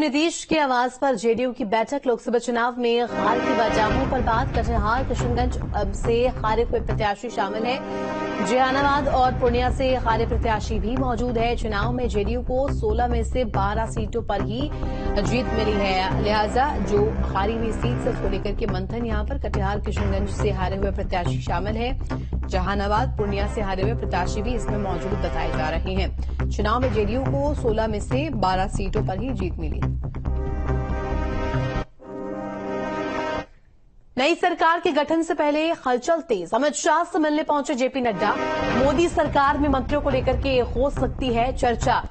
नीतीश के आवास पर जेडीयू की बैठक। लोकसभा चुनाव में हार की वजहों पर बात। कटिहार किशनगंज से हारे हुए प्रत्याशी शामिल हैं। जहानाबाद और पूर्णिया से हारे प्रत्याशी भी मौजूद है। चुनाव में जेडीयू को 16 में से 12 सीटों पर ही जीत मिली है, लिहाजा जो हारी हुई सीट से उसको लेकर के मंथन यहां पर। कटिहार किशनगंज से हारे हुए प्रत्याशी शामिल हैं। जहानाबाद पूर्णिया से हारे हुए प्रत्याशी भी इसमें मौजूद बताए जा रहे हैं। चुनाव में जेडीयू को 16 में से 12 सीटों पर ही जीत मिली। नई सरकार के गठन से पहले हलचल तेज। अमित शाह से मिलने पहुंचे जेपी नड्डा। मोदी सरकार में मंत्रियों को लेकर के हो सकती है चर्चा।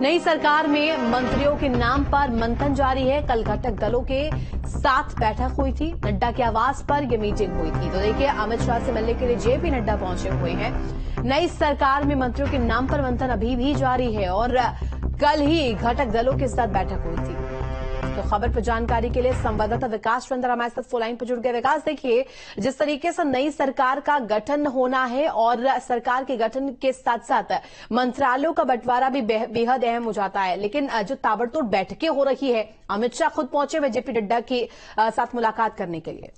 नई सरकार में मंत्रियों के नाम पर मंथन जारी है। कल घटक दलों के साथ बैठक हुई थी। नड्डा के आवास पर यह मीटिंग हुई थी। तो देखिए, अमित शाह से मिलने के लिए जेपी नड्डा पहुंचे हुए हैं। नई सरकार में मंत्रियों के नाम पर मंथन अभी भी जारी है और कल ही घटक दलों के साथ बैठक हुई थी। तो खबर पर जानकारी के लिए संवाददाता विकास चंद्र हमारे साथ फोन लाइन पर जुड़ गए। विकास, देखिए, जिस तरीके से नई सरकार का गठन होना है और सरकार के गठन के साथ साथ मंत्रालयों का बंटवारा भी बेहद अहम हो जाता है, लेकिन जो ताबड़तोड़ बैठकें हो रही है, अमित शाह खुद पहुंचे हुए जेपी नड्डा के साथ मुलाकात करने के लिए।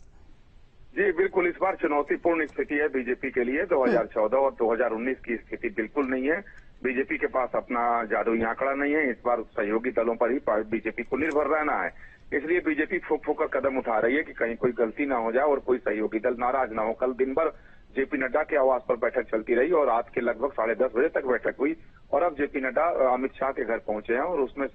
जी बिल्कुल, इस बार चुनौतीपूर्ण स्थिति है बीजेपी के लिए। 2014 और 2019 की स्थिति बिल्कुल नहीं है। बीजेपी के पास अपना जादुई आंकड़ा नहीं है। इस बार सहयोगी दलों पर ही बीजेपी को निर्भर रहना है। इसलिए बीजेपी फूंक फूंक कर कदम उठा रही है कि कहीं कोई गलती ना हो जाए और कोई सहयोगी दल नाराज ना हो। कल दिन भर जेपी नड्डा के आवास पर बैठक चलती रही और रात के लगभग 10:30 बजे तक बैठक हुई और अब जेपी नड्डा अमित शाह के घर पहुंचे हैं और उसमें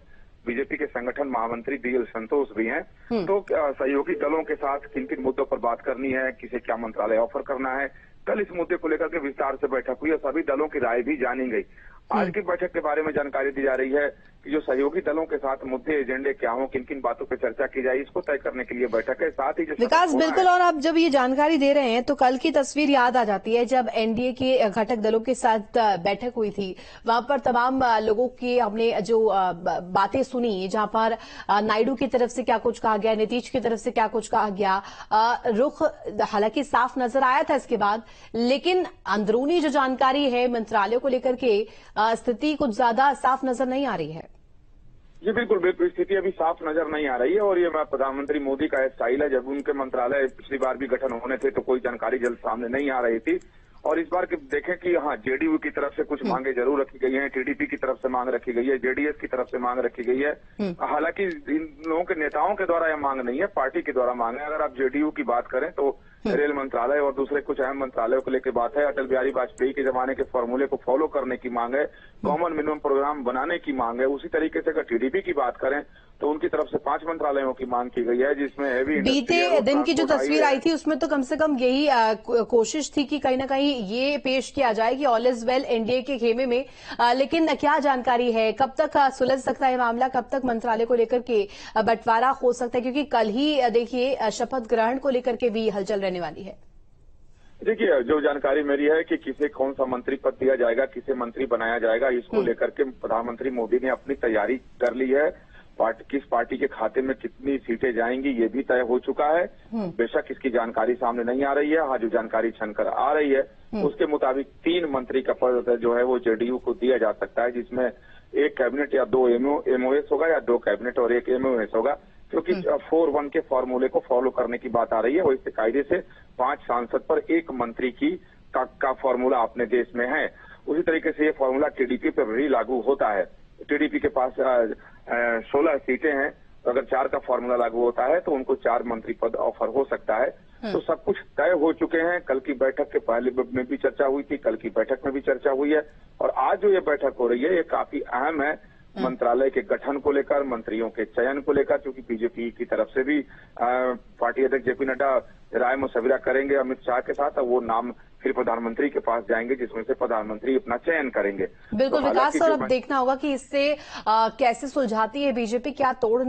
बीजेपी के संगठन महामंत्री बीएल संतोष भी हैं। तो सहयोगी दलों के साथ किन किन मुद्दों पर बात करनी है, किसे क्या मंत्रालय ऑफर करना है, कल इस मुद्दे को लेकर के विस्तार से बैठक हुई और सभी दलों की राय भी जानी गई। आज की बैठक के बारे में जानकारी दी जा रही है कि जो सहयोगी दलों के साथ मुद्दे एजेंडे क्या हो, किन किन बातों पर चर्चा की जाए, इसको तय करने के लिए बैठक है। साथ ही विकास, बिल्कुल, और आप जब ये जानकारी दे रहे हैं तो कल की तस्वीर याद आ जाती है जब एनडीए के घटक दलों के साथ बैठक हुई थी। वहां पर तमाम लोगों की हमने जो बातें सुनी, जहां पर नायडू की तरफ से क्या कुछ कहा गया, नीतीश की तरफ से क्या कुछ कहा गया, रुख हालांकि साफ नजर आया था इसके बाद, लेकिन अंदरूनी जो जानकारी है मंत्रालयों को लेकर के स्थिति कुछ ज्यादा साफ नजर नहीं आ रही है। जी बिल्कुल बिल्कुल, स्थिति अभी साफ नजर नहीं आ रही है और ये प्रधानमंत्री मोदी का स्टाइल है। जब उनके मंत्रालय पिछली बार भी गठन होने थे तो कोई जानकारी जल्द सामने नहीं आ रही थी और इस बार देखें कि हाँ, जेडीयू की तरफ से कुछ मांगे जरूर रखी गई हैं, टीडीपी की तरफ से मांग रखी गई है, जेडीएस की तरफ से मांग रखी गई है। हालांकि इन लोगों के नेताओं के द्वारा यह मांग नहीं है, पार्टी के द्वारा मांग है। अगर आप जेडीयू की बात करें तो रेल मंत्रालय और दूसरे कुछ अहम मंत्रालयों को लेकर बात है। अटल बिहारी वाजपेयी के जमाने के फॉर्मूले को फॉलो करने की मांग है, कॉमन मिनिमम प्रोग्राम बनाने की मांग है। उसी तरीके से अगर टीडीपी की बात करें तो उनकी तरफ से 5 मंत्रालयों की मांग की गई है, जिसमें हैवी बीते दिन की जो तस्वीर आई थी उसमें तो कम से कम यही कोशिश थी कि कहीं ना कहीं ये पेश किया जाए कि ऑल इज वेल एनडीए के खेमे में। लेकिन क्या जानकारी है, कब तक सुलझ सकता है मामला, कब तक मंत्रालय को लेकर के बंटवारा हो सकता है, क्योंकि कल ही देखिए शपथ ग्रहण को लेकर के भी हलचल रहने वाली है। देखिए, जो जानकारी मेरी है कि किसे कौन सा मंत्री पद दिया जाएगा, किसे मंत्री बनाया जाएगा, इसको लेकर के प्रधानमंत्री मोदी ने अपनी तैयारी कर ली है। किस पार्टी के खाते में कितनी सीटें जाएंगी ये भी तय हो चुका है। बेशक इसकी जानकारी सामने नहीं आ रही है। हाँ, जो जानकारी छनकर आ रही है उसके मुताबिक 3 मंत्री का पद जो है वो जेडीयू को दिया जा सकता है, जिसमें एक कैबिनेट या 2 एमओएस होगा या 2 कैबिनेट और 1 एमओएस होगा, क्योंकि 4-1 के फॉर्मूले को फॉलो करने की बात आ रही है। वो इससे कायदे से 5 सांसद पर 1 मंत्री का फॉर्मूला अपने देश में है। उसी तरीके से ये फॉर्मूला टीडीपी पर भी लागू होता है। टीडीपी के पास 16 सीटें हैं, तो अगर 4 का फॉर्मूला लागू होता है तो उनको 4 मंत्री पद ऑफर हो सकता है। तो सब कुछ तय हो चुके हैं। कल की बैठक के पहले में भी चर्चा हुई थी, कल की बैठक में भी चर्चा हुई है और आज जो ये बैठक हो रही है ये काफी अहम है मंत्रालय के गठन को लेकर, मंत्रियों के चयन को लेकर, क्योंकि बीजेपी की तरफ से भी पार्टी अध्यक्ष जेपी नड्डा राय मशविरा करेंगे अमित शाह के साथ और वो नाम फिर प्रधानमंत्री के पास जाएंगे, जिसमें से प्रधानमंत्री अपना चयन करेंगे। बिल्कुल विकास, और अब देखना होगा कि इससे कैसे सुलझाती है बीजेपी, क्या तोड़